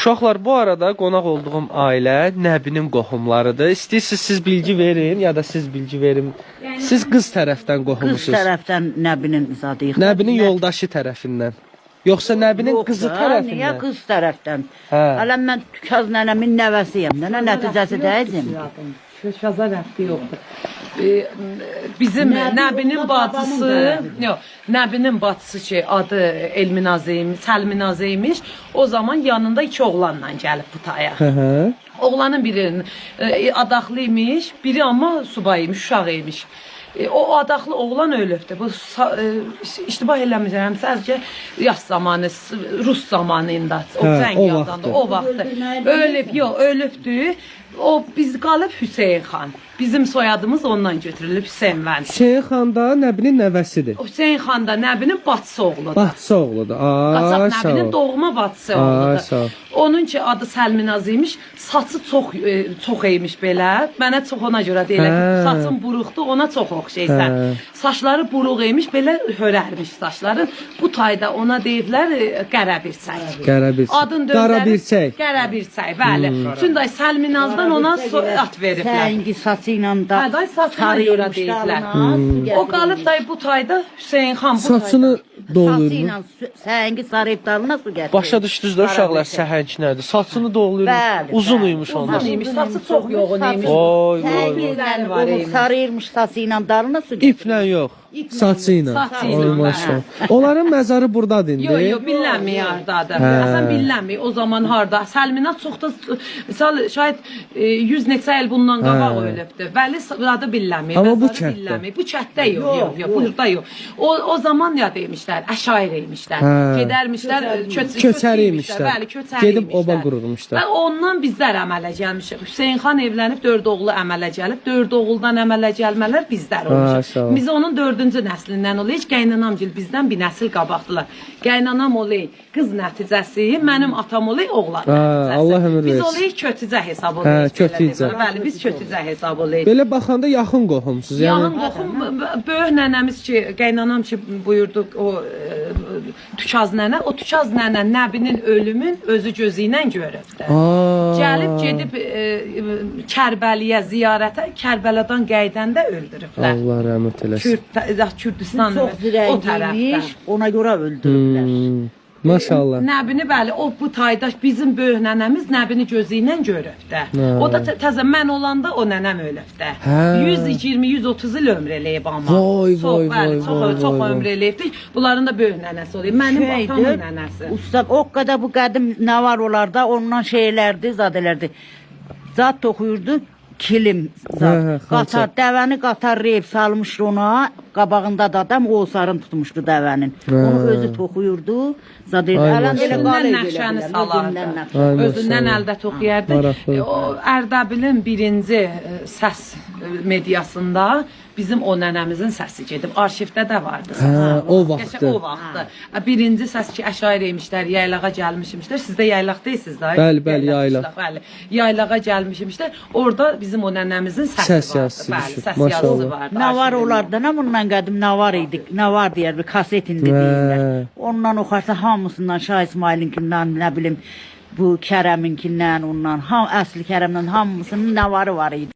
Uşaqlar, bu arada qonaq olduğum ailə Nəbinin qohumlarıdır. İstəyirsiniz siz bilgi verin ya da siz bilgi verin. Siz qız tərəfdən Qız qohumusunuz. tərəfdən Nəbinin zadıyıq. Nəbinin yoldaşı tərəfindən. Yoxsa Nəbinin qızı tərəfindən? Niyə qız tərəfdən? Hə. Hələ mən Tükaz nənəmin nəvəsiyəm. Nənə nəticəsi deyəcəm. Şaza rəfti yoxdur. Bizim Nəbinin bacısı, yox, Nəbinin bacısı ki, adı Elminazeymiş, Səlminazeymiş, o zaman yanında 2 oğlanla gəlib bu taya. Hı. Oğlanın biri adaxlıymış, biri amma subayıymış, uşaq imiş. O adaqlı oğlan ölübdür. Bu iştibah eləmirəm, sadəcə yaz zamanı, Rus zamanında, o cəng yadanda, o vaxtı. Ölüb, yox, ölübdür. O biz qalıb Hüseyin xan. Bizim soyadımız ondan götürülüb Hüseyin Vənd. Hüseyin xan da Nəbinin nəvəsidir. Hüseyin xan da Nəbinin bacısı oğludur. Bacısı oğludur. Qaçaq Ay, Nəbinin doğma bacısı sağ oğludur. ol. Onun ki adı Səlminaz imiş, saçı çox imiş belə. Mənə çox ona görə deyirlər ki, saçın buruqdur, ona çox oxşayırsan. Saçları buruq imiş, belə hörərmiş saçları. Bu tayda ona deyiblər Qərəbirçək. Qərəbirçək. Adın Qərəbirçək. Qərəbirçək, bəli. Çünki Səlminazdan ona ad veriblər. Səngi saçı ilə da Hə, day saçına görə deyiblər. O qalıb day bu tayda Hüseyin xan bu Saçını saçı doğulur. ilə səngi sarıyıb dalına su gətirir. Başa düşdünüz də uşaqlar səhənç nədir? Saçını doğulur. Bəli, Uzun bəli. uymuş onlar. imiş, saçı çox yoğun imiş. Oy, Səngi var ilə imiş. sarıyırmış saçı ilə dalına su gətirir. İplə yox. Saçı ilə. Saçı ilə, Oy, hə. maşallah. Onların məzarı burdadır indi. Yox, yox, bilinmir hardadır. Əsən bilinmir o zaman harda. Səlminaz çox da misal şayad 100 neçə il bundan qabaq ölübdür. Vəli adı bilinmir. Amma bu məzarı kənddə. bilinmir. Bu kənddə yox, yox, burada yox. O zaman ya demişlər, əşair imişlər. Hə. Gedərmişlər, Köçəri imişlər. Bəli, köçəri Gedib imişlər. oba qurulmuşlar. Və ondan bizlər əmələ gəlmişik. Hüseyin xan evlənib 4 oğlu əmələ gəlib. 4 oğuldan əmələ gəlmələr bizlər sağ ol. olmuşuq. Biz onun 4-cü nəslindən oluyuq. Qaynanamgil bizdən bir nəsil qabaqdılar. Qaynanam olay qız nəticəsi, mənim atam olay oğlan nəticəsi. Allah ömür Biz versin. olayıq kötücə hesab oluyuq. kötücə. Bəli, biz kötücə hesab oluyuq. Belə baxanda yaxın qohumsuz. Yaxın Yəni qoxum, böyük nənəmiz ki, qaynanam ki buyurduq o Tükaz nənə, o Tükaz nənə Nəbinin ölümün özü gözü ilə görübdü. Gəlib gedib Kərbəliyə ziyarətə, Kərbəladan qayıdanda öldürüblər. Allah rəhmət eləsin. Kürdistan Çox o zirəngiymiş, tərəfdən. ona görə öldürüblər. Maşallah. Nəbini bəli, o bu tayda bizim böyük nənəmiz Nəbini gözü ilə görübdü. O da təzə mən olanda o nənəm ölübdü. 120-130 il ömr eləyib amma. Vay, vay, Bəli, vay, çox vay. ömr eləyibdi. Bunların da böyük nənəsi olub. Mənim atamın nənəsi. Usta o qədər bu qədim nə var onlarda, ondan şeylərdi, zadələrdi. Zat toxuyurdu, kilim zat. Qatar, dəvəni qatarlayıb salmışdı ona, qabağında da adam o sarın tutmuşdu dəvənin. Onu özü toxuyurdu, zat ələn elə Özündən nəşəni salardı. Özündən əldə toxuyardı. O Ərdəbilin birinci səs mediasında bizim o nənəmizin səsi gedib. Arşivdə də vardı. O vaxtı. O vaxtı. Birinci səs ki, əşair imişlər, yaylağa gəlmişmişlər. Siz də yaylaq deyirsiniz da. Bəli, bəli, yaylaq. Bəli, yaylağa gəlmişmişlər. Orada bizim o nənəmizin səsi Səs vardı. yazısı Bəli, düşür. səs Maşallah. yazısı vardı. Nə var onlarda, nə bundan qədim nə var idi, nə var deyər, bir kaset indi deyirlər. Ondan oxarsa hamısından, Şah İsmailinkindən, nə bilim, bu Kərəminkindən, ondan, əsli Kərəmdən hamısının nə varı var idi.